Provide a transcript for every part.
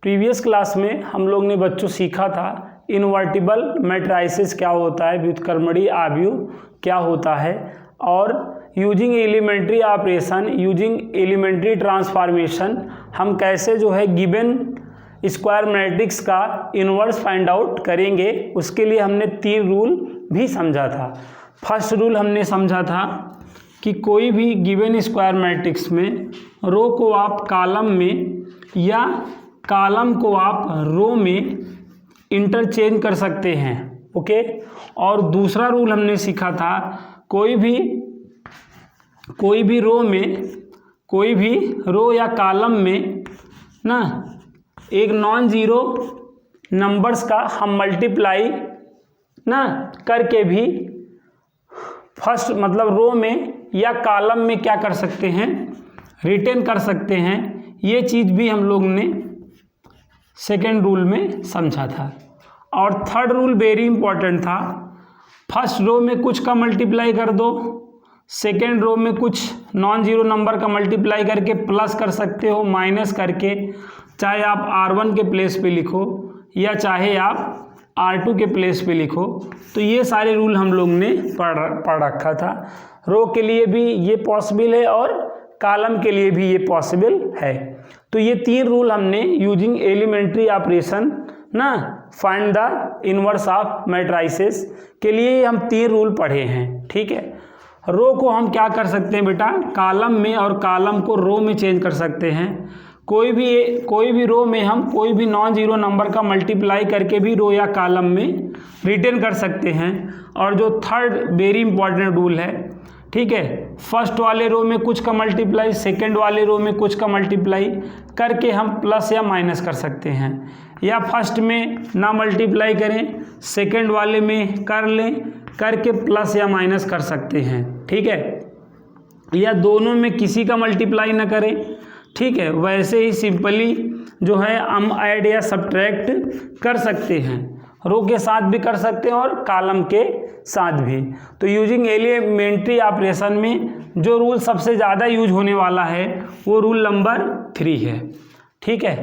Previous class में हम लोग ने बच्चों सीखा था इन्वर्टिबल मैट्राइसिस क्या होता है, व्युत्क्रमणीय आव्यूह क्या होता है, और using elementary operation using elementary transformation हम कैसे जो है गिवन स्क्वायर मैट्रिक्स का इन्वर्स फाइंड आउट करेंगे। उसके लिए हमने 3 रूल भी समझा था। फर्स्ट रूल हमने समझा था कि कोई भी गिवन स्क्वायर मैट्रिक्स में रो को आप कॉलम में या कॉलम को आप रो में इंटरचेंज कर सकते हैं। ओके। और दूसरा रूल हमने सीखा था कोई भी रो या कॉलम में ना एक नॉन जीरो नंबर्स का हम मल्टीप्लाई ना करके भी फर्स्ट मतलब रो में या कॉलम में क्या कर सकते हैं, रिटेन कर सकते हैं। ये चीज़ भी हम लोग ने सेकेंड रूल में समझा था। और थर्ड रूल वेरी इंपॉर्टेंट था, फर्स्ट रो में कुछ का मल्टीप्लाई कर दो, सेकेंड रो में कुछ नॉन जीरो नंबर का मल्टीप्लाई करके प्लस कर सकते हो, माइनस करके, चाहे आप R1 के प्लेस पे लिखो या चाहे आप R2 के प्लेस पे लिखो। तो ये सारे रूल हम लोग ने पढ़ रखा था। रो के लिए भी ये पॉसिबल है और कॉलम के लिए भी ये पॉसिबल है। तो ये 3 रूल हमने यूजिंग एलिमेंट्री ऑपरेशन ना find the inverse of matrices के लिए हम 3 रूल पढ़े हैं। ठीक है। रो को हम क्या कर सकते हैं बेटा, कॉलम में, और कॉलम को रो में चेंज कर सकते हैं। कोई भी रो में हम कोई भी नॉन जीरो नंबर का मल्टीप्लाई करके भी रो या कॉलम में रिटेन कर सकते हैं। और जो थर्ड वेरी इंपॉर्टेंट रूल है, ठीक है, फर्स्ट वाले रो में कुछ का मल्टीप्लाई, सेकंड वाले रो में कुछ का मल्टीप्लाई करके हम प्लस या माइनस कर सकते हैं, या फर्स्ट में ना मल्टीप्लाई करें, सेकंड वाले में कर लें, करके प्लस या माइनस कर सकते हैं। ठीक है। या दोनों में किसी का मल्टीप्लाई ना करें। ठीक है। वैसे ही सिंपली जो है हम ऐड या सब्ट्रैक्ट कर सकते हैं, रो के साथ भी कर सकते हैं और कॉलम के साथ भी। तो यूजिंग एलिमेंट्री ऑपरेशन में जो रूल सबसे ज़्यादा यूज होने वाला है वो रूल नंबर 3 है। ठीक है।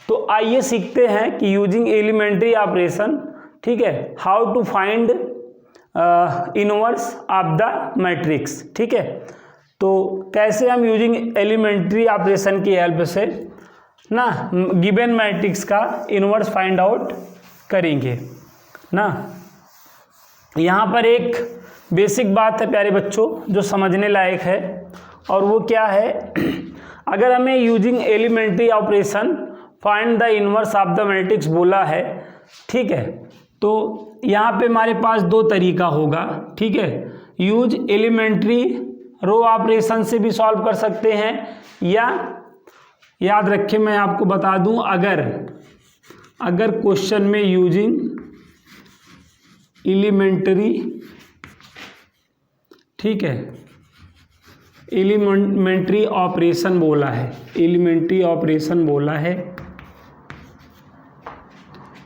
तो आइए सीखते हैं कि यूजिंग एलिमेंट्री ऑपरेशन, ठीक है, how to find inverse of the matrix. ठीक है। तो कैसे हम यूजिंग एलिमेंट्री ऑपरेशन की हेल्प से ना गिवन मैट्रिक्स का इनवर्स फाइंड आउट करेंगे ना। यहाँ पर एक बेसिक बात है प्यारे बच्चों जो समझने लायक है, और वो क्या है, अगर हमें using elementary operation find the inverse of the matrix बोला है, ठीक है, तो यहाँ पे हमारे पास 2 तरीका होगा। ठीक है। यूज एलिमेंट्री रो ऑपरेशन से भी सॉल्व कर सकते हैं, या याद रखें मैं आपको बता दूं, अगर क्वेश्चन में यूजिंग एलिमेंट्री, ठीक है, एलिमेंट्री ऑपरेशन बोला है, एलिमेंट्री ऑपरेशन बोला है,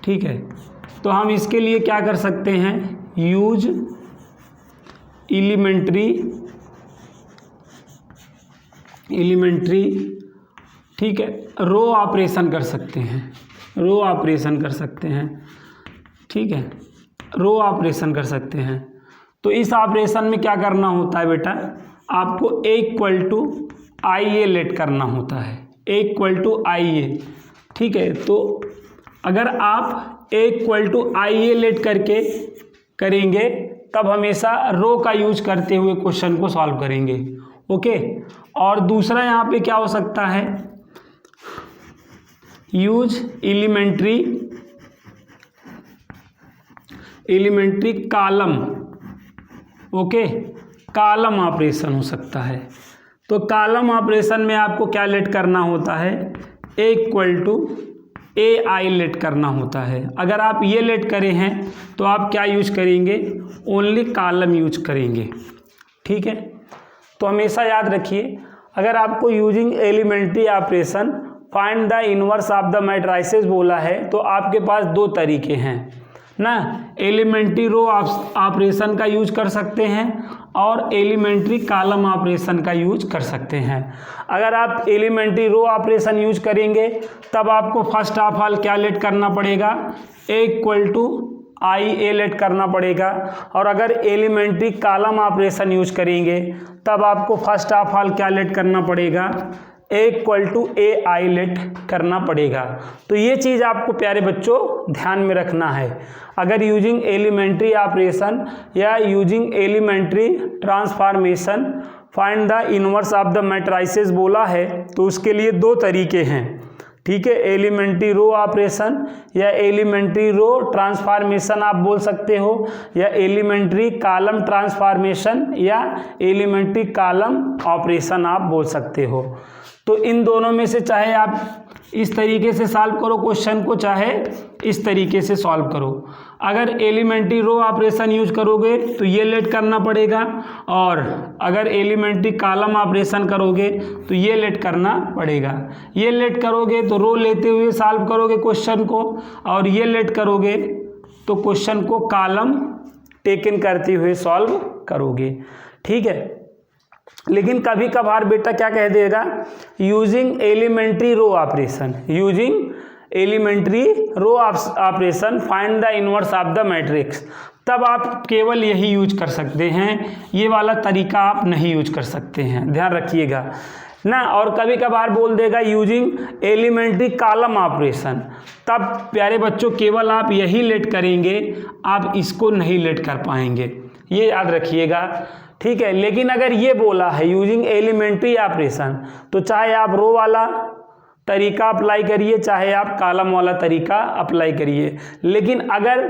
ठीक है, तो हम इसके लिए क्या कर सकते हैं, यूज एलिमेंट्री, ठीक है, रो ऑपरेशन कर सकते हैं, रो ऑपरेशन कर सकते हैं। ठीक है। रो ऑपरेशन कर सकते हैं। तो इस ऑपरेशन में क्या करना होता है बेटा, आपको A = IA लेट करना होता है, A = IA। ठीक है। तो अगर आप A = IA लेट करके करेंगे तब हमेशा रो का यूज करते हुए क्वेश्चन को सॉल्व करेंगे। ओके। और दूसरा यहाँ पे क्या हो सकता है, use elementary column. Okay. Column operation हो सकता है। तो कॉलम ऑपरेशन में आपको क्या लेट करना होता है, A = AI लेट करना होता है। अगर आप ये लेट करे हैं तो आप क्या यूज करेंगे, ओनली कॉलम यूज करेंगे। ठीक है। तो हमेशा याद रखिए, अगर आपको using elementary operation find the inverse of the matrices बोला है तो आपके पास 2 तरीके हैं। ना एलिमेंट्री रो ऑपरेशन का यूज कर सकते हैं और एलिमेंट्री कॉलम ऑपरेशन का यूज कर सकते हैं। अगर आप एलिमेंट्री रो ऑपरेशन यूज करेंगे तब आपको फर्स्ट ऑफ ऑल क्या लेट करना पड़ेगा, A equal to I A let करना पड़ेगा। और अगर एलिमेंट्री कॉलम ऑपरेशन यूज करेंगे तब आपको फर्स्ट ऑफ ऑल क्या लेट करना पड़ेगा, A equal to A I let करना पड़ेगा। तो ये चीज़ आपको प्यारे बच्चों ध्यान में रखना है। अगर यूजिंग एलिमेंट्री ऑपरेशन या using elementary transformation find the inverse of the matrices बोला है तो उसके लिए दो तरीके हैं, ठीक है। एलिमेंट्री रो ऑपरेशन या एलिमेंट्री रो ट्रांसफॉर्मेशन आप बोल सकते हो, या एलिमेंट्री कॉलम ट्रांसफॉर्मेशन या एलिमेंट्री कॉलम ऑपरेशन आप बोल सकते हो। तो इन दोनों में से चाहे आप इस तरीके से सॉल्व करो क्वेश्चन को, चाहे इस तरीके से सॉल्व करो। अगर एलिमेंट्री रो ऑपरेशन यूज करोगे तो ये लेट करना पड़ेगा, और अगर एलिमेंट्री कॉलम ऑपरेशन करोगे तो ये लेट करना पड़ेगा। ये लेट करोगे तो रो लेते हुए सॉल्व करोगे क्वेश्चन को, और ये लेट करोगे तो क्वेश्चन को कॉलम टेकन करते हुए सॉल्व करोगे, ठीक है। लेकिन कभी कभार बेटा क्या कह देगा, using elementary row operation, using elementary row operation find the inverse of the matrix, तब आप केवल यही यूज कर सकते हैं, ये वाला तरीका आप नहीं यूज कर सकते हैं, ध्यान रखिएगा ना। और कभी कभार बोल देगा यूजिंग एलिमेंट्री कॉलम ऑपरेशन, तब प्यारे बच्चों केवल आप यही लेट करेंगे, आप इसको नहीं लेट कर पाएंगे, ये याद रखिएगा, ठीक है। लेकिन अगर ये बोला है यूजिंग एलिमेंट्री ऑपरेशन तो चाहे आप रो वाला तरीका अप्लाई करिए, चाहे आप कॉलम वाला तरीका अप्लाई करिए। लेकिन अगर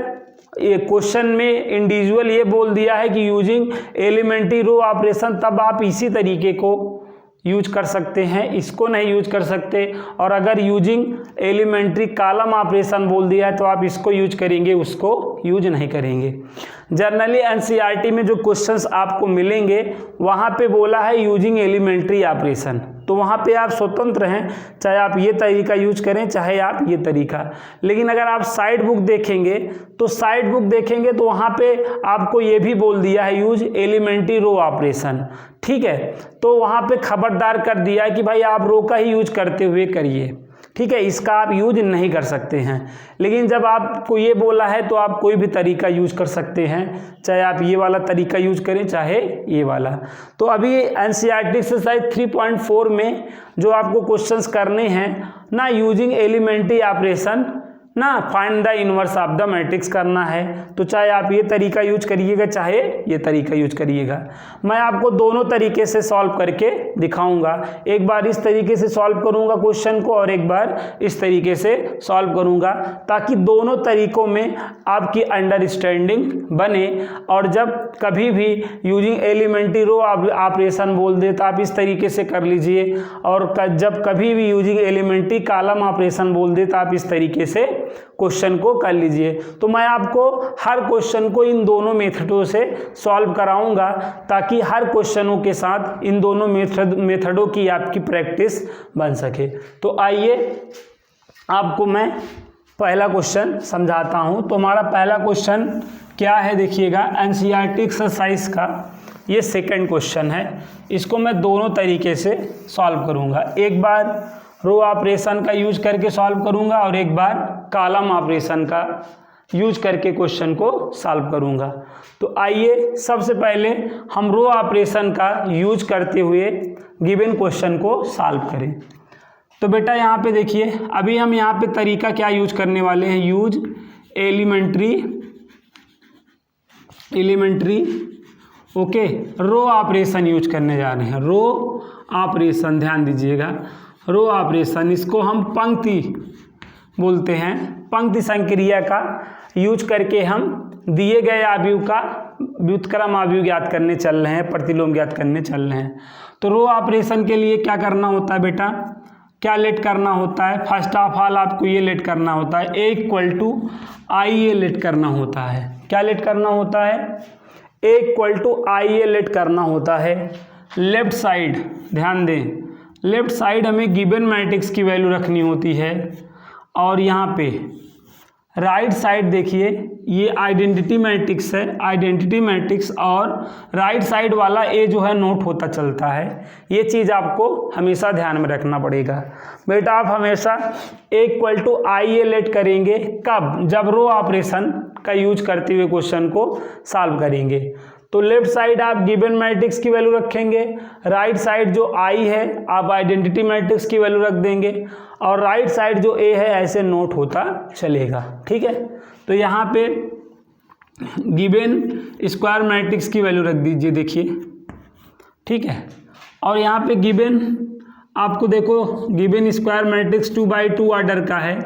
ये क्वेश्चन में इंडिविजुअल ये बोल दिया है कि यूजिंग एलिमेंट्री रो ऑपरेशन, तब आप इसी तरीके को यूज कर सकते हैं, इसको नहीं यूज कर सकते। और अगर यूजिंग एलिमेंट्री कॉलम ऑपरेशन बोल दिया है तो आप इसको यूज करेंगे, उसको यूज नहीं करेंगे। जनरली एनसीईआरटी में जो क्वेश्चंस आपको मिलेंगे वहाँ पे बोला है यूजिंग एलिमेंट्री ऑपरेशन, तो वहाँ पे आप स्वतंत्र हैं, चाहे आप ये तरीका यूज करें चाहे आप ये तरीका। लेकिन अगर आप साइड बुक देखेंगे तो वहाँ पे आपको ये भी बोल दिया है यूज एलिमेंट्री रो ऑपरेशन, ठीक है। तो वहाँ पे खबरदार कर दिया है कि भाई आप रो का ही यूज करते हुए करिए, ठीक है, इसका आप यूज नहीं कर सकते हैं। लेकिन जब आपको ये बोला है तो आप कोई भी तरीका यूज कर सकते हैं, चाहे आप ये वाला तरीका यूज करें चाहे ये वाला। तो अभी एनसीईआरटी एक्सरसाइज 3.4 में जो आपको क्वेश्चंस करने हैं ना, यूजिंग एलिमेंट्री ऑपरेशन ना find the inverse of the matrix करना है, तो चाहे आप ये तरीका यूज करिएगा चाहे ये तरीका यूज करिएगा। मैं आपको दोनों तरीके से सॉल्व करके दिखाऊंगा, एक बार इस तरीके से सॉल्व करूंगा क्वेश्चन को और एक बार इस तरीके से सॉल्व करूंगा, ताकि दोनों तरीकों में आपकी अंडरस्टैंडिंग बने। और जब कभी भी यूजिंग एलिमेंट्री रो ऑपरेशन बोल दे तो आप इस तरीके से कर लीजिए, और जब कभी भी यूजिंग एलिमेंट्री कॉलम ऑपरेशन बोल दे तो आप इस तरीके से क्वेश्चन को कर लीजिए। तो मैं आपको हर क्वेश्चन को इन दोनों मेथडों से सॉल्व कराऊंगा, ताकि हर क्वेश्चनों के साथ इन दोनों मेथडों की आपकी प्रैक्टिस बन सके। तो आइए आपको मैं पहला क्वेश्चन समझाता हूं। तो हमारा पहला क्वेश्चन क्या है, देखिएगा, एनसीईआरटी एक्सरसाइज का ये सेकंड क्वेश्चन है। इसको मैं दोनों तरीके से सॉल्व करूंगा, एक बार रो ऑपरेशन का यूज करके सॉल्व करूंगा और एक बार कॉलम ऑपरेशन का यूज करके क्वेश्चन को सॉल्व करूंगा। तो आइए सबसे पहले हम रो ऑपरेशन का यूज करते हुए गिवन क्वेश्चन को सॉल्व करें। तो बेटा यहाँ पे देखिए, अभी हम यहाँ पे तरीका क्या यूज करने वाले हैं, use elementary okay row operation use करने जा रहे हैं। रो ऑपरेशन, ध्यान दीजिएगा, रो ऑपरेशन, इसको हम पंक्ति बोलते हैं। पंक्ति संक्रिया का यूज करके हम दिए गए आव्यूह का व्युत्क्रम आव्यूह ज्ञात करने चल रहे हैं, प्रतिलोम ज्ञात करने चल रहे हैं। तो रो ऑपरेशन के लिए क्या करना होता है बेटा, क्या लेट करना होता है, फर्स्ट ऑफ ऑल आपको ये लेट करना होता है, A equal to I A let करना होता है। क्या लेट करना होता है, A equal to I A let करना होता है। लेफ्ट साइड, ध्यान दें, लेफ्ट साइड हमें गिवन मैट्रिक्स की वैल्यू रखनी होती है, और यहाँ पे राइट साइड देखिए ये आइडेंटिटी मैट्रिक्स है, आइडेंटिटी मैट्रिक्स, और राइट साइड वाला ए जो है नोट होता चलता है। ये चीज़ आपको हमेशा ध्यान में रखना पड़ेगा बेटा। आप हमेशा A=I लेट करेंगे कब? जब रो ऑपरेशन का यूज करते हुए क्वेश्चन को सॉल्व करेंगे। तो लेफ्ट साइड आप गिवन मैट्रिक्स की वैल्यू रखेंगे, राइट साइड जो आई है आप आइडेंटिटी मैट्रिक्स की वैल्यू रख देंगे, और राइट साइड जो ए है ऐसे नोट होता चलेगा। ठीक है, तो यहाँ पे गिवन स्क्वायर मैट्रिक्स की वैल्यू रख दीजिए, देखिए। ठीक है, और यहाँ पे गिवन आपको देखो गिवन स्क्वायर मैट्रिक्स 2×2 ऑर्डर का है,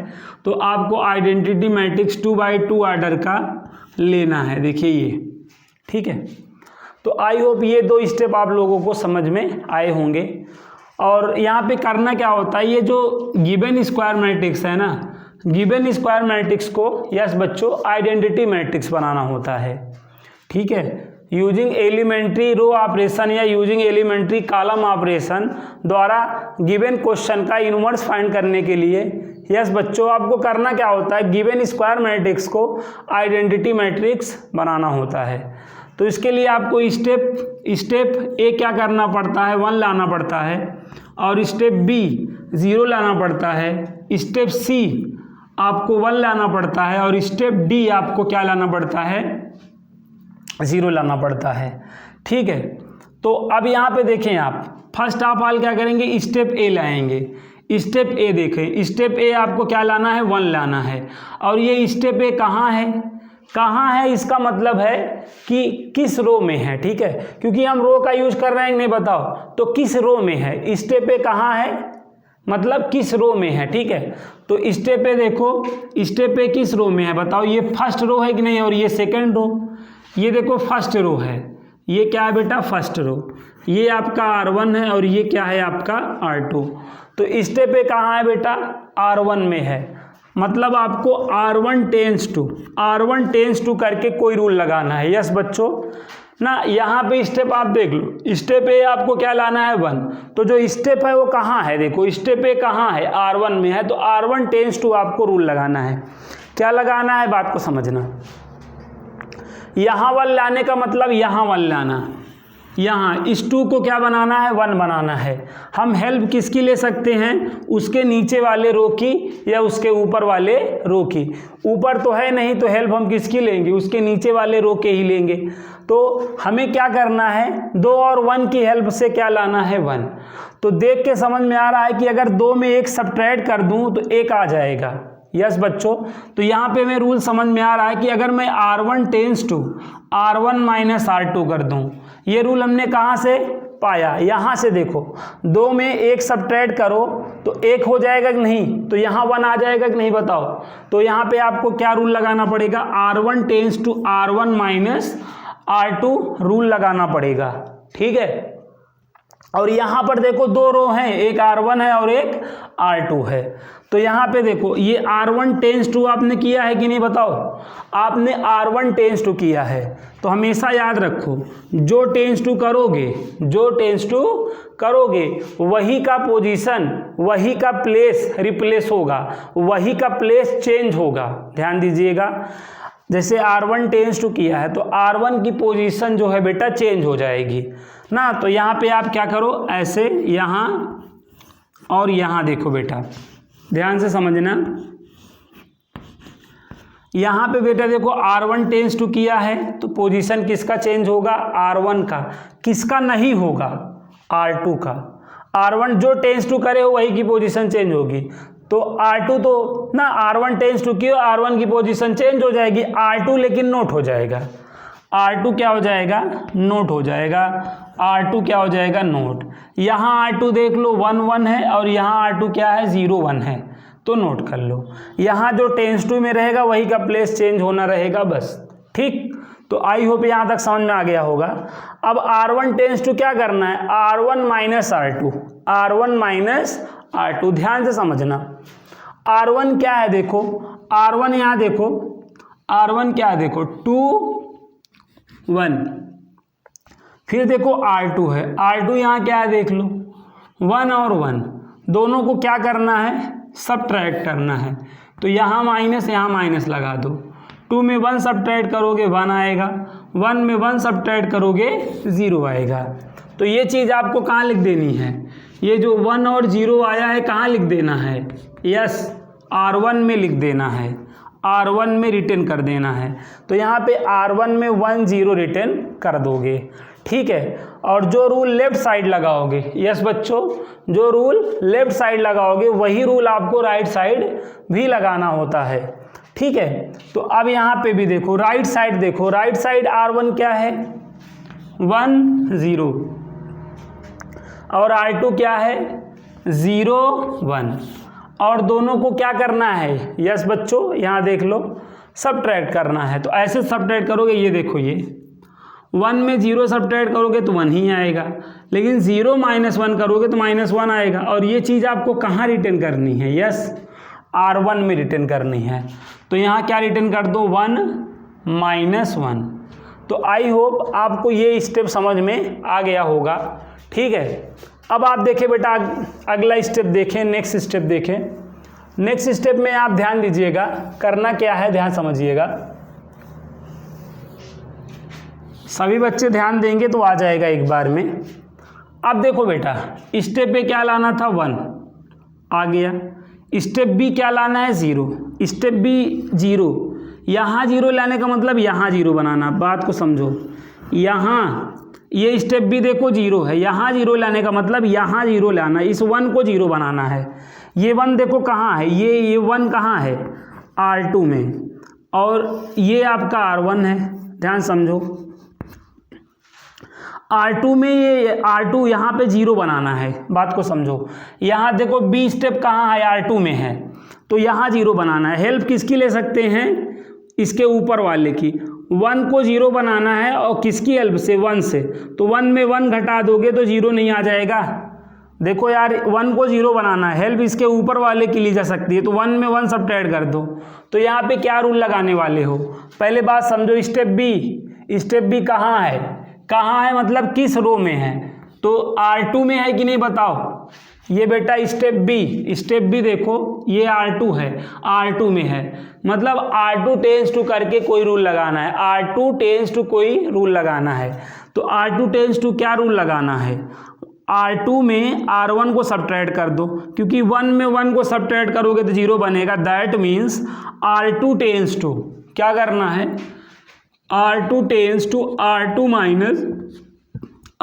तो आपको आइडेंटिटी मैट्रिक्स 2×2 ऑर्डर का लेना है, देखिए ये। ठीक है, तो आई होप ये 2 स्टेप आप लोगों को समझ में आए होंगे। और यहाँ पे करना क्या होता है, ये जो गिवन स्क्वायर मैट्रिक्स है ना, गिवन स्क्वायर मैट्रिक्स को यस बच्चों आइडेंटिटी मैट्रिक्स बनाना होता है। ठीक है, यूजिंग एलिमेंट्री रो ऑपरेशन या यूजिंग एलिमेंट्री कॉलम ऑपरेशन द्वारा गिवन क्वेश्चन का इनवर्स फाइंड करने के लिए यस बच्चों आपको करना क्या होता है, गिवन स्क्वायर मैट्रिक्स को आइडेंटिटी मैट्रिक्स बनाना होता है। तो इसके लिए आपको स्टेप ए क्या करना पड़ता है, 1 लाना पड़ता है, और स्टेप बी 0 लाना पड़ता है, स्टेप सी आपको 1 लाना पड़ता है, और स्टेप डी आपको क्या लाना पड़ता है, 0 लाना पड़ता है। ठीक है, तो अब यहाँ पे देखें आप फर्स्ट ऑफ ऑल क्या करेंगे, स्टेप ए लाएंगे। स्टेप ए देखें, स्टेप ए आपको क्या लाना है, 1 लाना है, और ये स्टेप ए कहाँ है, इसका मतलब है कि किस रो में है। ठीक है, क्योंकि हम रो का यूज कर रहे हैं, नहीं बताओ तो किस रो में है, स्टेप ए कहाँ है मतलब किस रो में है। ठीक है, तो स्टेप ए देखो, स्टेप ए किस रो में है बताओ, ये फर्स्ट रो है कि नहीं, और ये सेकेंड रो, ये देखो फर्स्ट रो है, ये क्या है बेटा फर्स्ट रो, ये आपका R1 है, और ये क्या है आपका R2। तो स्टेप ए कहाँ है बेटा, R1 में है, मतलब आपको R1 टेंस टू करके कोई रूल लगाना है। यस बच्चों ना, यहाँ पे स्टेप आप देख लो, स्टेप ए आपको क्या लाना है 1, तो जो स्टेप है वो कहाँ है, देखो स्टेप ए कहाँ है, R1 में है, तो R1 टेंस टू आपको रूल लगाना है। क्या लगाना है, बात को समझना। यहाँ 1 लाने का मतलब यहाँ 1 लाना, यहाँ इस 2 को क्या बनाना है, 1 बनाना है। हम हेल्प किसकी ले सकते हैं, उसके नीचे वाले रो की या उसके ऊपर वाले रो की। ऊपर तो है नहीं, तो हेल्प हम किसकी लेंगे, उसके नीचे वाले रो के ही लेंगे। तो हमें क्या करना है, 2 और 1 की हेल्प से क्या लाना है, 1। तो देख के समझ में आ रहा है कि अगर 2 में 1 सब्ट्रैक्ट कर दूं तो 1 आ जाएगा। यस बच्चों, तो यहाँ पे मैं रूल समझ में आ रहा है कि अगर मैं R1 tense to R1 minus R2 कर दूं, ये रूल हमने कहाँ से पाया, यहाँ से देखो 2 में 1 सब्ट्रैक्ट करो तो 1 हो जाएगा कि नहीं, तो यहाँ 1 आ जाएगा कि नहीं बताओ। तो यहाँ पे आपको क्या रूल लगाना पड़ेगा, R1 tense to R1 minus R2 rule लगाना पड़ेगा। ठीक है, और यहाँ पर देखो 2 रो हैं, एक R1 है और एक R2 है। तो यहाँ पे देखो ये R1 टेंस टू आपने किया है कि नहीं बताओ, आपने R1 टेंस टू किया है। तो हमेशा याद रखो, जो टेंस टू करोगे वही का पोजीशन, वही का प्लेस रिप्लेस होगा, वही का प्लेस चेंज होगा। ध्यान दीजिएगा, जैसे R1 टेंस टू किया है तो R1 की पोजीशन जो है बेटा चेंज हो जाएगी ना। तो यहाँ पे आप क्या करो, ऐसे यहाँ और यहाँ देखो बेटा, ध्यान से समझना। यहाँ पे बेटा देखो R1 टेंस टू किया है तो पोजीशन किसका चेंज होगा, R1 का। किसका नहीं होगा, R2 का। R1 जो टेंस टू करे हो वही की पोजीशन चेंज होगी। तो R2 तो ना R1 टेंस टू किया, R1 की पोजीशन चेंज हो जाएगी, R2 लेकिन नोट हो जाएगा। R2 क्या हो जाएगा, नोट हो जाएगा। R2 क्या हो जाएगा, नोट। यहाँ R2 देख लो 1 1 है और यहाँ R2 क्या है 0 1 है, तो नोट कर लो। यहाँ जो टेंस टू में रहेगा वही का प्लेस चेंज होना रहेगा बस। ठीक, तो आई होप यहाँ तक समझ में आ गया होगा। अब R1 टेंस टू क्या करना है, R1 minus R2, R1 minus R2। ध्यान से समझना, R1 क्या है देखो, R1 यहाँ देखो, R1 क्या है देखो 2 1, फिर देखो R2 है, R2 यहाँ क्या है देख लो 1 और 1, दोनों को क्या करना है, सब्ट्रैक्ट करना है। तो यहाँ माइनस लगा दो। 2 में 1 सब्ट्रैक्ट करोगे 1 आएगा, 1 में 1 सब्ट्रैक्ट करोगे 0 आएगा। तो ये चीज़ आपको कहाँ लिख देनी है, ये जो 1 और 0 आया है कहाँ लिख देना है, यस R1 में लिख देना है, R1 में रिटर्न कर देना है। तो यहाँ पे R1 में 1 0 रिटर्न कर दोगे, ठीक है। और जो रूल लेफ्ट साइड लगाओगे, यस बच्चों, जो रूल लेफ्ट साइड लगाओगे वही रूल आपको राइट साइड भी लगाना होता है, ठीक है। तो अब यहाँ पे भी देखो राइट साइड, देखो राइट साइड R1 क्या है 1 0 और R2 क्या है 0 1, और दोनों को क्या करना है, यस बच्चों यहाँ देख लो सब्ट्रैक्ट करना है। तो ऐसे सब्ट्रैक्ट करोगे, ये देखो ये 1 में 0 सब्ट्रैक्ट करोगे तो 1 ही आएगा, लेकिन 0 - 1 करोगे तो -1 आएगा। और ये चीज़ आपको कहाँ रिटर्न करनी है, यस R1 में रिटर्न करनी है। तो यहाँ क्या रिटर्न कर दो 1 -1। तो आई होप आपको ये स्टेप समझ में आ गया होगा, ठीक है। अब आप देखें बेटा अगला स्टेप देखें, नेक्स्ट स्टेप देखें। नेक्स्ट स्टेप में आप ध्यान दीजिएगा, करना क्या है ध्यान समझिएगा, सभी बच्चे ध्यान देंगे तो आ जाएगा एक बार में। अब देखो बेटा स्टेप पे क्या लाना था 1 आ गया, स्टेप बी क्या लाना है 0, स्टेप बी 0, यहाँ 0 लाने का मतलब यहाँ 0 बनाना, बात को समझो। यहाँ ये स्टेप बी देखो 0 है, यहाँ 0 लाने का मतलब यहाँ 0 लाना, इस 1 को 0 बनाना है। ये 1 देखो कहाँ है, ये 1 कहाँ है R2 में, और ये आपका R1 है, ध्यान समझो। R2 में ये R2 यहाँ पे 0 बनाना है, बात को समझो। यहाँ देखो बी स्टेप कहाँ है R2 में है, तो यहाँ 0 बनाना है। हेल्प किसकी ले सकते हैं, इसके ऊपर वाले की। 1 को 0 बनाना है और किसकी हेल्प से, 1 से। तो 1 में 1 घटा दोगे तो 0 नहीं आ जाएगा। देखो यार 1 को 0 बनाना है, हेल्प इसके ऊपर वाले की ली जा सकती है। तो 1 में 1 सब्ट्रैक्ट कर दो। तो यहाँ पे क्या रूल लगाने वाले हो, पहले बात समझो। स्टेप बी कहाँ है, कहाँ है मतलब किस रो में है, तो R2 में है कि नहीं बताओ। ये बेटा स्टेप बी देखो ये R2 है, R2 में है, मतलब R2 टेंस टू करके कोई रूल लगाना है, R2 टेंस टू कोई रूल लगाना है। तो R2 टेंस टू क्या रूल लगाना है, R2 में R1 को सब्ट्रैक्ट कर दो, क्योंकि 1 में 1 को सब्ट्रैक्ट करोगे तो 0 बनेगा। That means R2 tense to क्या करना है, R2 tense to R2 minus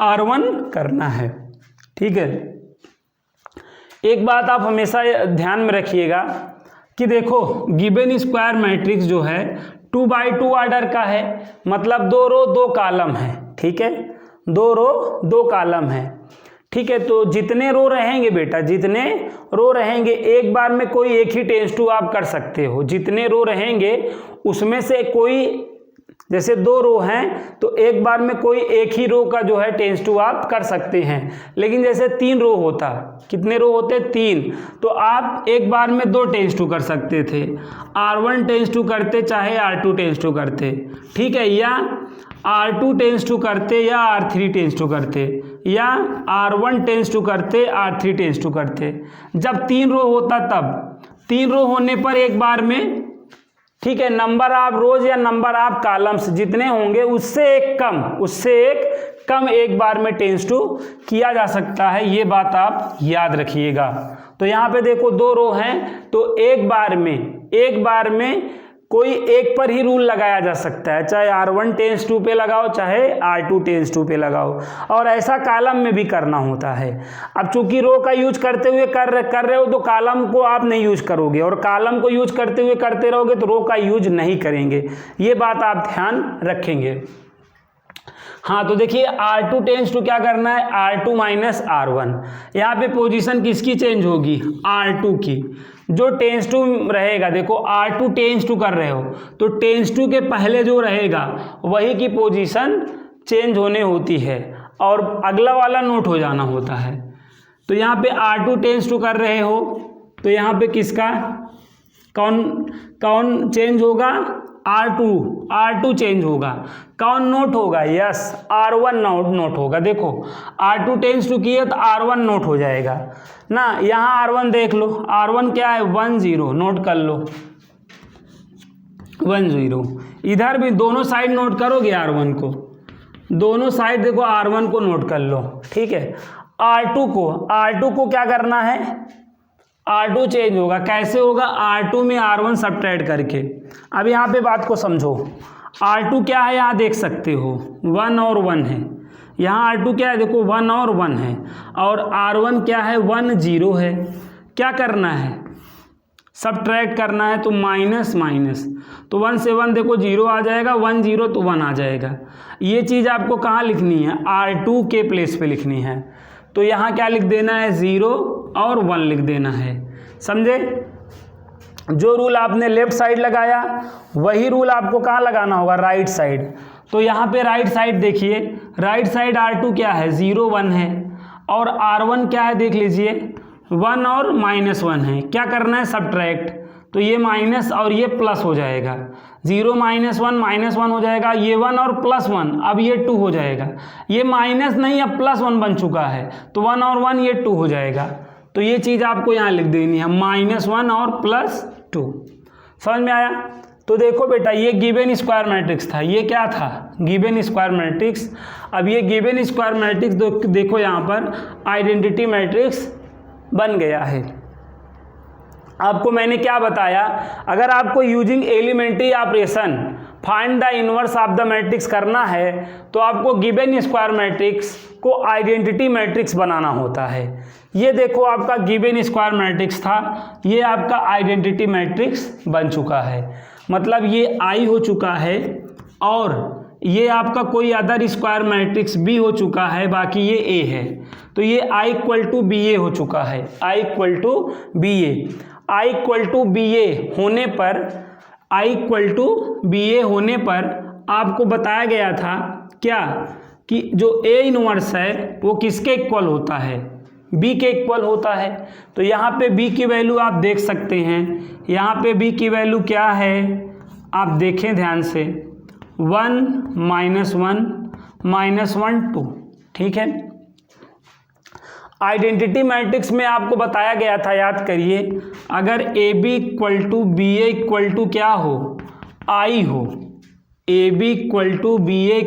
R1 करना है, ठीक है। एक बात आप हमेशा ध्यान में रखिएगा कि देखो गिवन स्क्वायर मैट्रिक्स जो है 2 बाई 2 ऑर्डर का है, मतलब 2 रो 2 कॉलम है, ठीक है, 2 रो 2 कॉलम है, ठीक है। तो जितने रो रहेंगे बेटा, जितने रो रहेंगे एक बार में कोई एक ही टेंस टू आप कर सकते हो। जितने रो रहेंगे उसमें से कोई, जैसे 2 रो हैं तो एक बार में कोई एक ही रो का जो है टेंस टू आप कर सकते हैं। लेकिन जैसे 3 रो होता, कितने रो होते 3, तो आप एक बार में 2 टेंस टू कर सकते थे। R1 टेंस टू करते चाहे R2 टेंस टू करते, ठीक है, या R2 टेंस टू करते या R3 टेंस टू करते, या R1 टेंस टू करते R3 टेंस टू करते। जब 3 रो होता तब 3 रो होने पर एक बार में, ठीक है, नंबर ऑफ रोज या नंबर ऑफ कॉलम्स जितने होंगे उससे एक कम एक बार में टेंस टू किया जा सकता है। ये बात आप याद रखिएगा। तो यहाँ पे देखो 2 रो हैं तो एक बार में कोई एक पर ही रूल लगाया जा सकता है, चाहे R1 टेंस टू पे लगाओ चाहे R2 टेंस टू पे लगाओ, और ऐसा कॉलम में भी करना होता है। अब चूंकि रो का यूज करते हुए कर रहे हो तो कॉलम को आप नहीं यूज करोगे, और कॉलम को यूज करते हुए करते रहोगे तो रो का यूज नहीं करेंगे। ये बात आप ध्यान रखेंगे। हाँ तो देखिए R2 टेंस टू क्या करना है, R2 माइनस R1। यहाँ पे पोजीशन किसकी चेंज होगी, R2 की। जो टेंस टू रहेगा, देखो R2 टेंस टू कर रहे हो तो टेंस टू के पहले जो रहेगा वही की पोजीशन चेंज होने होती है और अगला वाला नोट हो जाना होता है। तो यहाँ पे R2 टेंस टू कर रहे हो तो यहाँ पे किसका कौन चेंज होगा, R2 चेंज होगा, कौन नोट होगा, यस R1 नोट होगा। देखो R2 टेंस टू की है तो R1 नोट हो जाएगा ना। यहाँ R1 देख लो, R1 क्या है 10, नोट कर लो 10। इधर भी दोनों साइड नोट करोगे R1 को, दोनों साइड देखो R1 को नोट कर लो, ठीक है। R2 को क्या करना है, R2 चेंज होगा, कैसे होगा, R2 में R1 सब्ट्रैक्ट करके। अब यहाँ पे बात को समझो, R2 क्या है यहाँ देख सकते हो 1 और 1 है, यहाँ R2 क्या है देखो 1 और 1 है, और R1 क्या है 1 0 है। क्या करना है, सब्ट्रैक्ट करना है, तो माइनस तो 1 से 1 देखो 0 आ जाएगा, 1 0 तो 1 आ जाएगा। ये चीज़ आपको कहाँ लिखनी है, R2 के प्लेस पे लिखनी है। तो यहाँ क्या लिख देना है 0 और 1 लिख देना है, समझे। जो रूल आपने लेफ्ट साइड लगाया वही रूल आपको कहाँ लगाना होगा, राइट साइड। तो यहाँ पे राइट साइड देखिए, राइट साइड R2 क्या है 0 1 है, और R1 क्या है देख लीजिए 1 और -1 है। क्या करना है सब्ट्रैक्ट, तो ये माइनस और ये प्लस हो जाएगा, 0 -1 हो जाएगा, ये 1 और +1, अब ये 2 हो जाएगा। ये माइनस नहीं अब +1 बन चुका है, तो 1 और 1 ये 2 हो जाएगा। तो ये चीज़ आपको यहाँ लिख देनी है -1 और +2। समझ में आया। तो देखो बेटा ये गिवन स्क्वायर मैट्रिक्स था, ये क्या था गिवन स्क्वायर मैट्रिक्स। अब ये गिवन स्क्वायर मैट्रिक्स देखो यहाँ पर आइडेंटिटी मैट्रिक्स बन गया है। आपको मैंने क्या बताया, अगर आपको using elementary operation find the inverse of the matrix करना है तो आपको गिवन स्क्वायर मैट्रिक्स को आइडेंटिटी मैट्रिक्स बनाना होता है। ये देखो आपका गिवन स्क्वायर मैट्रिक्स था, ये आपका आइडेंटिटी मैट्रिक्स बन चुका है, मतलब ये आई हो चुका है, और ये आपका कोई अदर स्क्वायर मैट्रिक्स बी हो चुका है, बाकी ये ए है। तो ये I equal to B A हो चुका है, I equal to B A. I equal to B A होने पर, I equal to B A होने पर आपको बताया गया था क्या, कि जो ए इनवर्स है वो किसके इक्वल होता है, बी के इक्वल होता है। तो यहाँ पे बी की वैल्यू आप देख सकते हैं, यहाँ पे बी की वैल्यू क्या है आप देखें ध्यान से, 1 -1 2, ठीक है। आइडेंटिटी मैट्रिक्स में आपको बताया गया था, याद करिए, अगर A B equal to B A equal to क्या हो, आई हो, A B equal to B A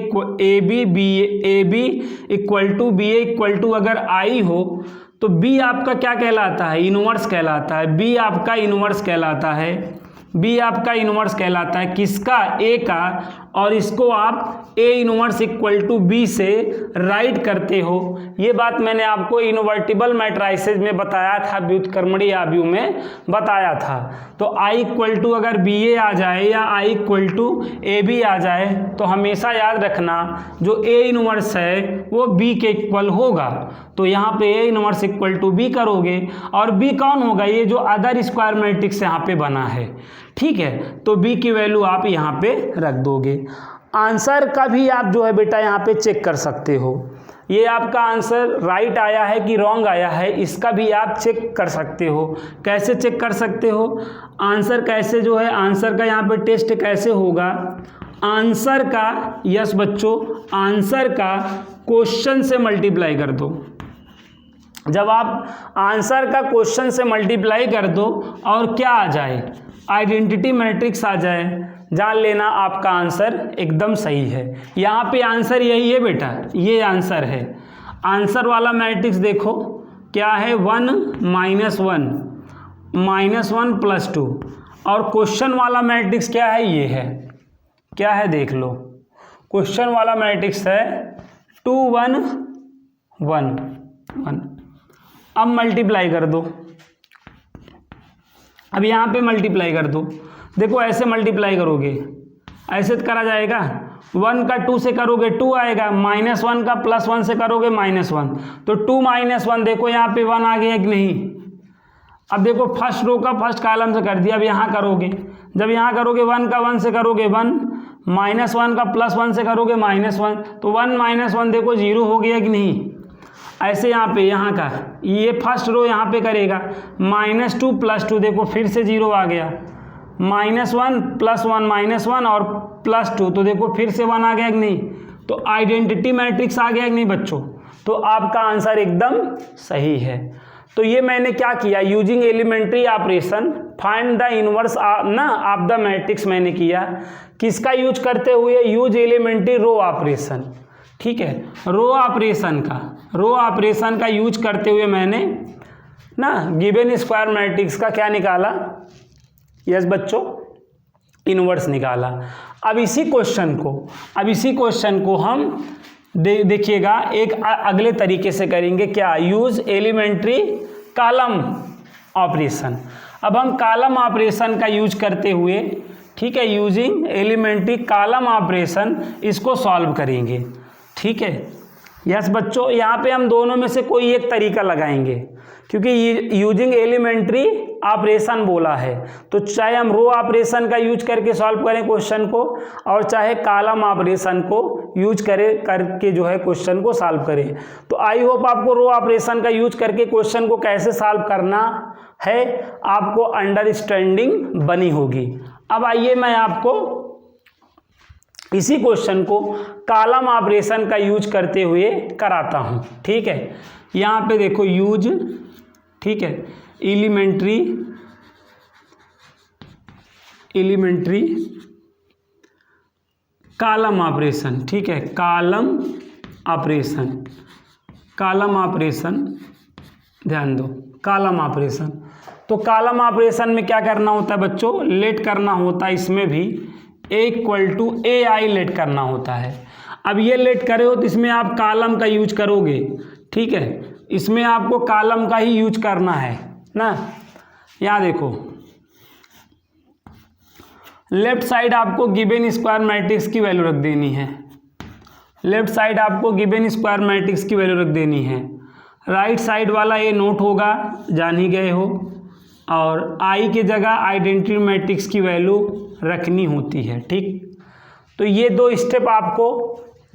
equal to अगर आई हो तो बी आपका क्या कहलाता है, इनवर्स कहलाता है। बी आपका इनवर्स कहलाता है, बी आपका इनवर्स कहलाता है किसका, ए का, और इसको आप A inverse equal to B से राइट करते हो। ये बात मैंने आपको इन्वर्टिबल मैट्राइसेस में बताया था, व्युत्क्रमणीय आव्यूह में बताया था। तो आई इक्वल टू अगर बी ए आ जाए या आई इक्वल टू ए बी आ जाए तो हमेशा याद रखना जो ए इनवर्स है वो बी के इक्वल होगा। तो यहाँ पे A inverse equal to B करोगे, और बी कौन होगा, ये जो अदर स्क्वायर मैट्रिक्स यहाँ पे बना है, ठीक है। तो बी की वैल्यू आप यहाँ पे रख दोगे। आंसर का भी आप जो है बेटा यहाँ पे चेक कर सकते हो, ये आपका आंसर राइट आया है कि रॉन्ग आया है, इसका भी आप चेक कर सकते हो। कैसे चेक कर सकते हो, आंसर कैसे जो है, आंसर का यहाँ पे टेस्ट कैसे होगा, आंसर का, यस बच्चों, आंसर का क्वेश्चन से मल्टीप्लाई कर दो। जब आप आंसर का क्वेश्चन से मल्टीप्लाई कर दो और क्या आ जाए, आइडेंटिटी मैट्रिक्स आ जाए, जान लेना आपका आंसर एकदम सही है। यहाँ पे आंसर यही है बेटा, ये आंसर है। आंसर वाला मैट्रिक्स देखो क्या है, 1 -1 +2, और क्वेश्चन वाला मैट्रिक्स क्या है, ये है, क्या है देख लो, क्वेश्चन वाला मैट्रिक्स है 2 1 1 1। अब मल्टीप्लाई कर दो, अब यहाँ पे मल्टीप्लाई कर दो, देखो ऐसे मल्टीप्लाई करोगे, ऐसे तो करा जाएगा, 1 का 2 से करोगे 2 आएगा, -1 का +1 से करोगे -1, तो 2 -1, देखो यहाँ पे 1 आ गया कि नहीं। अब देखो फर्स्ट रो का फर्स्ट कॉलम से कर दिया, अब यहाँ करोगे, जब यहाँ करोगे 1 का 1 से करोगे 1, -1 का +1 से करोगे -1, तो 1 -1 देखो 0 हो गया कि नहीं। ऐसे यहाँ पे, यहाँ का ये फर्स्ट रो यहाँ पे करेगा, -2 + 2 देखो फिर से 0 आ गया, -1 +1 -1 और +2, तो देखो फिर से 1 आ गया कि नहीं, तो आइडेंटिटी मैट्रिक्स आ गया कि नहीं बच्चों। तो आपका आंसर एकदम सही है। तो ये मैंने क्या किया, using elementary operation find the inverse ना ऑफ द मैट्रिक्स मैंने किया। किसका यूज करते हुए, यूज एलिमेंट्री रो ऑपरेशन, ठीक है, रो ऑपरेशन का यूज करते हुए मैंने ना गिवन स्क्वायर मैट्रिक्स का क्या निकाला, यस बच्चों, इनवर्स निकाला। अब इसी क्वेश्चन को हम देखिएगा एक अगले तरीके से करेंगे, क्या, यूज एलिमेंट्री कॉलम ऑपरेशन। अब हम कॉलम ऑपरेशन का यूज करते हुए, ठीक है, यूजिंग एलिमेंट्री कॉलम ऑपरेशन इसको सॉल्व करेंगे, ठीक है। यस बच्चों, यहाँ पे हम दोनों में से कोई एक तरीका लगाएंगे, क्योंकि यूजिंग एलिमेंट्री ऑपरेशन बोला है, तो चाहे हम रो ऑपरेशन का यूज करके सॉल्व करें क्वेश्चन को, और चाहे कॉलम ऑपरेशन को यूज करके जो है क्वेश्चन को सॉल्व करें। तो आई होप आपको रो ऑपरेशन का यूज करके क्वेश्चन को कैसे सॉल्व करना है आपको अंडरस्टैंडिंग बनी होगी। अब आइए मैं आपको इसी क्वेश्चन को कॉलम ऑपरेशन का यूज करते हुए कराता हूँ, ठीक है। यहाँ पे देखो यूज, ठीक है, एलिमेंट्री कॉलम ऑपरेशन, ठीक है, कॉलम ऑपरेशन ध्यान दो, कॉलम ऑपरेशन। तो कॉलम ऑपरेशन में क्या करना होता है बच्चों, लेट करना होता है, इसमें भी A = AI लेट करना होता है। अब ये लेट करे हो तो इसमें आप कॉलम का यूज करोगे, ठीक है, इसमें आपको कॉलम का ही यूज करना है ना। यहाँ देखो लेफ्ट साइड आपको गिवन स्क्वायर मैट्रिक्स की वैल्यू रख देनी है, राइट साइड वाला ये नोट होगा, जान ही गए हो, और आई के जगह आइडेंटिटी मैट्रिक्स की वैल्यू रखनी होती है, ठीक। तो ये 2 स्टेप आपको,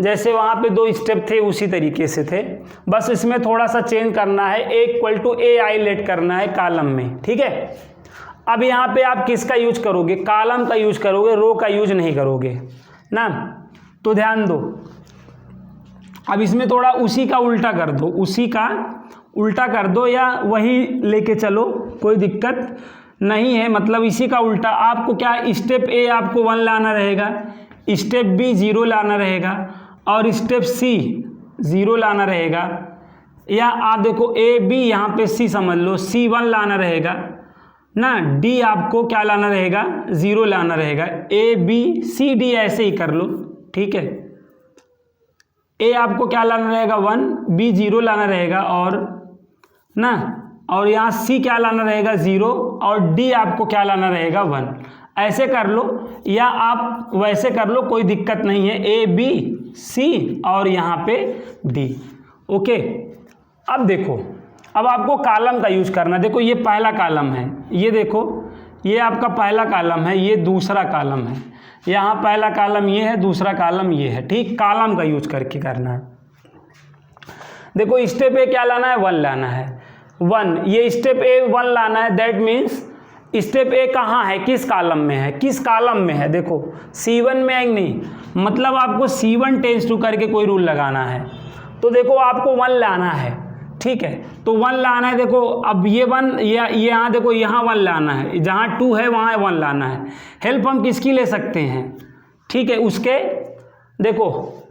जैसे वहाँ पे 2 स्टेप थे उसी तरीके से थे, बस इसमें थोड़ा सा चेंज करना है, A = AI लेट करना है कॉलम में, ठीक है। अब यहाँ पे आप किसका यूज करोगे, कॉलम का यूज करोगे, रो का यूज नहीं करोगे ना। तो ध्यान दो, अब इसमें थोड़ा उसी का उल्टा कर दो, या वही लेके चलो, कोई दिक्कत नहीं है, मतलब इसी का उल्टा। आपको क्या, स्टेप A आपको 1 लाना रहेगा, स्टेप B 0 लाना रहेगा, और स्टेप C 0 लाना रहेगा, या आप देखो A B यहाँ पे C समझ लो, C 1 लाना रहेगा ना, D आपको क्या लाना रहेगा, 0 लाना रहेगा, A B C D ऐसे ही कर लो, ठीक है। A आपको क्या लाना रहेगा 1, B 0 लाना रहेगा, और ना, और यहाँ C क्या लाना रहेगा 0, और D आपको क्या लाना रहेगा 1, ऐसे कर लो, या आप वैसे कर लो, कोई दिक्कत नहीं है, A B C और यहाँ पे D, ओके। अब देखो, अब आपको कॉलम का यूज करना, देखो ये पहला कॉलम है, ये देखो ये आपका पहला कॉलम है, ये दूसरा कॉलम है, यहाँ पहला कॉलम ये है, दूसरा कॉलम ये है, ठीक। कॉलम का यूज करके करना है। देखो स्टेप A क्या लाना है, 1 लाना है, 1, ये स्टेप A 1 लाना है, दैट मीन्स स्टेप A कहाँ है, किस कॉलम में है, देखो C1 में है नहीं, मतलब आपको C1 टेंस टू करके कोई रूल लगाना है, तो देखो आपको 1 लाना है, ठीक है। तो 1 लाना है, देखो अब ये 1, ये यहाँ देखो, यहाँ 1 लाना है, जहाँ 2 है वहाँ 1 लाना है। हेल्प हम किसकी ले सकते हैं, ठीक है, उसके देखो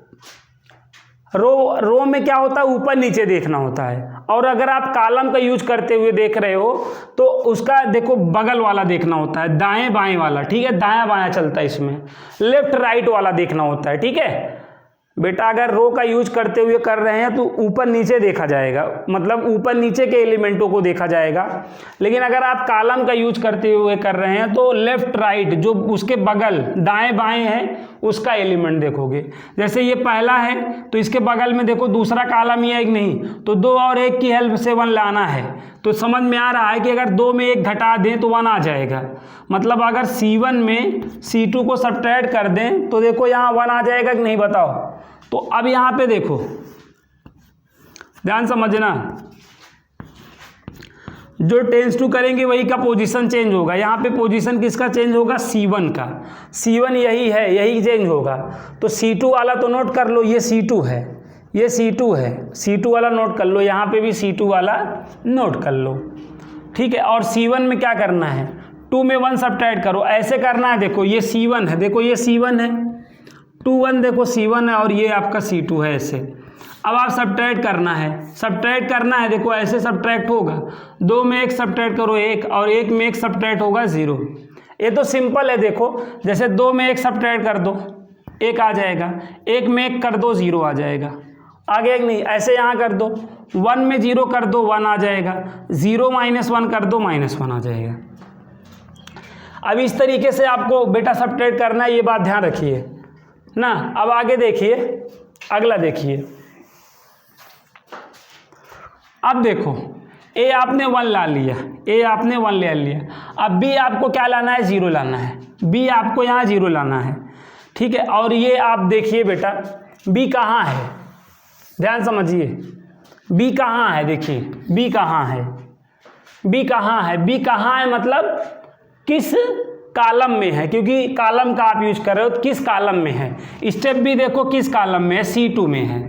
रो में क्या होता है, ऊपर नीचे देखना होता है, और अगर आप कॉलम का यूज करते हुए देख रहे हो तो उसका देखो बगल वाला देखना होता है, दाएं बाएं वाला, ठीक है, दायां बायां चलता है, इसमें लेफ्ट राइट वाला देखना होता है, ठीक है बेटा। अगर रो का यूज करते हुए कर रहे हैं तो ऊपर नीचे देखा जाएगा, मतलब ऊपर नीचे के एलिमेंटों को देखा जाएगा, लेकिन अगर आप कॉलम का यूज करते हुए कर रहे हैं तो लेफ्ट राइट जो उसके बगल दाएं बाएं है उसका एलिमेंट देखोगे। जैसे ये पहला है तो इसके बगल में देखो दूसरा कॉलम ही है कि नहीं, तो 2 और 1 की हेल्प से 1 लाना है। तो समझ में आ रहा है कि अगर 2 में 1 घटा दें तो 1 आ जाएगा, मतलब अगर C1 में C2 को सब्ट्रैक्ट कर दें तो देखो यहाँ 1 आ जाएगा कि नहीं, बताओ। तो अब यहाँ पे देखो ध्यान समझना, जो टेंस टू करेंगे वही का पोजीशन चेंज होगा। यहाँ पे पोजीशन किसका चेंज होगा, C1 का। C1 यही है, यही चेंज होगा। तो C2 वाला तो नोट कर लो, ये C2 है, ये C2 है, C2 वाला नोट कर लो, यहाँ पे भी C2 वाला नोट कर लो, ठीक है। और C1 में क्या करना है, 2 में 1 सब्ट्रैक्ट करो, ऐसे करना है। देखो ये C1 है, देखो ये C1 है, 2 1 देखो C1 है और ये आपका C2 है, ऐसे। अब आप सब्ट्रैक्ट करना है, सब्ट्रैक्ट करना है, देखो ऐसे सब्ट्रैक्ट होगा। 2 में 1 सब्ट्रैक्ट करो 1, और 1 में 1 सब्ट्रैक्ट होगा 0। ये तो सिंपल है। देखो जैसे 2 में 1 सब्ट्रैक्ट कर दो 1 आ जाएगा, 1 में 1 कर दो 0 आ जाएगा, आगे एक नहीं। ऐसे यहाँ कर दो, 1 में 0 कर दो 1 आ जाएगा, 0 माइनस 1 कर दो -1 आ जाएगा। अब इस तरीके से आपको बेटा सब्ट्रैक्ट करना है, ये बात ध्यान रखिए ना। अब आगे देखिए, अगला देखिए। अब देखो ए आपने 1 ला लिया, ए आपने 1 ले लिया। अब बी आपको क्या लाना है, 0 लाना है। बी आपको यहाँ 0 लाना है, ठीक है। और ये आप देखिए बेटा बी कहाँ है, ध्यान समझिए। बी कहाँ है, देखिए बी कहाँ है, बी कहाँ है, बी कहाँ है मतलब किस कॉलम में है, क्योंकि कॉलम का आप यूज कर रहे हो, किस कॉलम में है। स्टेप भी देखो किस कॉलम में है, C2 में है।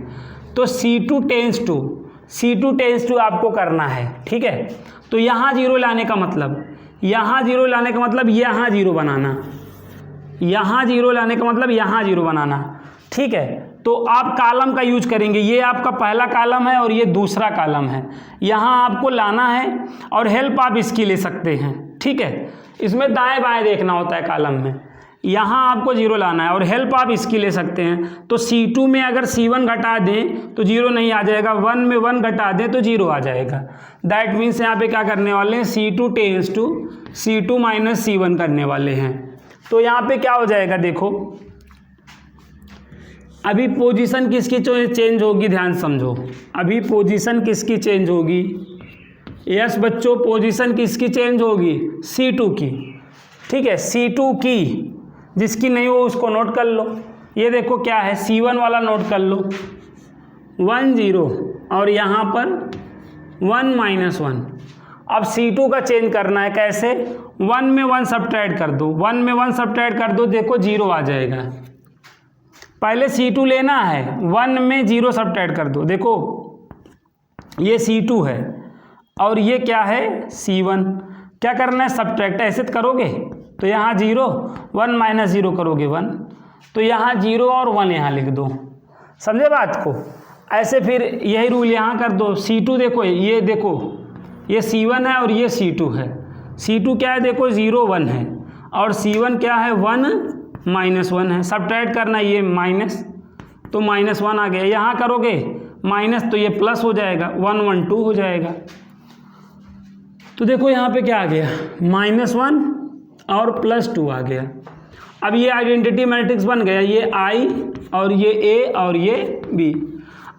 तो C2 टेंस टू आपको करना है, ठीक है। तो यहाँ 0 लाने का मतलब, यहाँ 0 लाने का मतलब यहाँ 0 बनाना, यहाँ 0 लाने का मतलब यहाँ 0 बनाना, ठीक है। तो आप कॉलम का यूज करेंगे, ये आपका पहला कॉलम है और ये दूसरा कॉलम है। यहाँ आपको लाना है और हेल्प आप इसकी ले सकते हैं, ठीक है। इसमें दाएं बाएं देखना होता है कॉलम में। यहाँ आपको 0 लाना है और हेल्प आप इसकी ले सकते हैं। तो C2 में अगर C1 घटा दें तो 0 नहीं आ जाएगा, 1 में 1 घटा दें तो 0 आ जाएगा। दैट मीन्स यहाँ पे क्या करने वाले हैं, C2 tense to C2 minus C1 करने वाले हैं। तो यहाँ पे क्या हो जाएगा, देखो अभी पोजीशन किसकी चेंज होगी, ध्यान समझो। अभी पोजीशन किसकी चेंज होगी, यस बच्चों, पोजीशन किसकी चेंज होगी, C2 की, ठीक है। C2 की, जिसकी नहीं हो उसको नोट कर लो। ये देखो क्या है, C1 वाला नोट कर लो, 1 0 और यहाँ पर 1 -1। अब C2 का चेंज करना है, कैसे, 1 में 1 सब्ट्रैक्ट कर दो, 1 में 1 सब्ट्रैक्ट कर दो, देखो 0 आ जाएगा। पहले C2 लेना है, 1 में 0 सब्ट्रैक्ट कर दो, देखो ये C2 है और ये क्या है, C1। क्या करना है, सब्ट्रैक्ट, ऐसे करोगे तो यहाँ 0, 1 माइनस 0 करोगे 1, तो यहाँ 0 और 1 यहाँ लिख दो, समझे बात को। ऐसे फिर यही रूल यहाँ कर दो। C2 देखो, ये देखो ये C1 है और ये C2 है। C2 क्या है, देखो 0 1 है और C1 क्या है, 1 -1 है। सब्ट्रैक्ट करना, ये माइनस तो -1 आ गया। यहाँ करोगे माइनस तो ये प्लस हो जाएगा, 1 1 2 हो जाएगा। तो देखो यहाँ पे क्या आ गया, -1 और +2 आ गया। अब ये आइडेंटिटी मैट्रिक्स बन गया, ये I और ये A और ये B।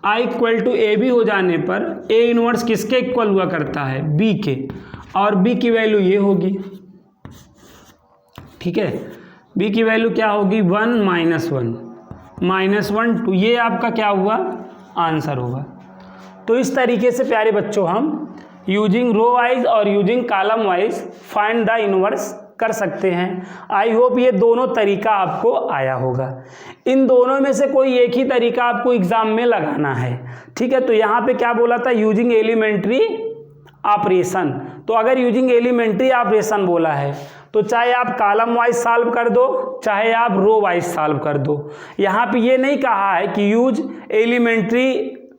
I = AB हो जाने पर A इनवर्स किसके इक्वल हुआ करता है, B के, और B की वैल्यू ये होगी, ठीक है। B की वैल्यू क्या होगी, 1 -1 -1 2, ये आपका क्या हुआ, आंसर होगा। तो इस तरीके से प्यारे बच्चों हम यूजिंग रो वाइज और using column wise find the inverse कर सकते हैं। आई होप ये दोनों तरीका आपको आया होगा। इन दोनों में से कोई एक ही तरीका आपको एग्जाम में लगाना है, ठीक है। तो यहाँ पे क्या बोला था, यूजिंग एलिमेंट्री ऑपरेशन। तो अगर यूजिंग एलिमेंट्री ऑपरेशन बोला है तो चाहे आप कॉलम वाइज सॉल्व कर दो, चाहे आप रो वाइज सॉल्व कर दो। यहाँ पे ये नहीं कहा है कि यूज एलिमेंट्री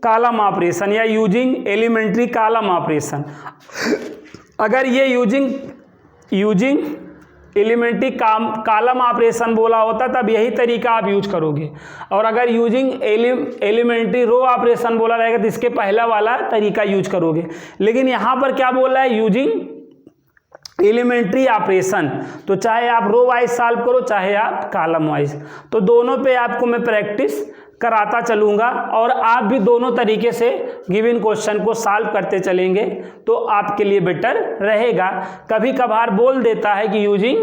कॉलम ऑपरेशन या यूजिंग एलिमेंट्री कॉलम ऑपरेशन। अगर ये यूजिंग एलिमेंट्री कॉलम ऑपरेशन बोला होता तब यही तरीका आप यूज करोगे, और अगर यूजिंग एलिमेंट्री रो ऑपरेशन बोला रहेगा तो इसके पहला वाला तरीका यूज करोगे। लेकिन यहाँ पर क्या बोला है, यूजिंग एलिमेंट्री ऑपरेशन, तो चाहे आप रो वाइज सॉल्व करो चाहे आप कॉलम वाइज, तो दोनों पे आपको मैं प्रैक्टिस कराता चलूँगा और आप भी दोनों तरीके से गिवन क्वेश्चन को सॉल्व करते चलेंगे तो आपके लिए बेटर रहेगा। कभी कभार बोल देता है कि यूजिंग,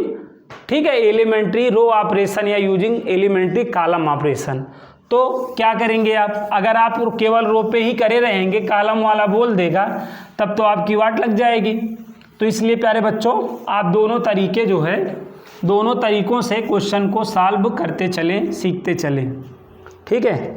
ठीक है, एलिमेंट्री रो ऑपरेशन या यूजिंग एलिमेंट्री कॉलम ऑपरेशन। तो क्या करेंगे आप, अगर आप केवल रो पे ही करे रहेंगे, कॉलम वाला बोल देगा तब तो आपकी वाट लग जाएगी। तो इसलिए प्यारे बच्चों आप दोनों तरीके जो है, दोनों तरीक़ों से क्वेश्चन को सॉल्व करते चलें, सीखते चलें। ठीक है।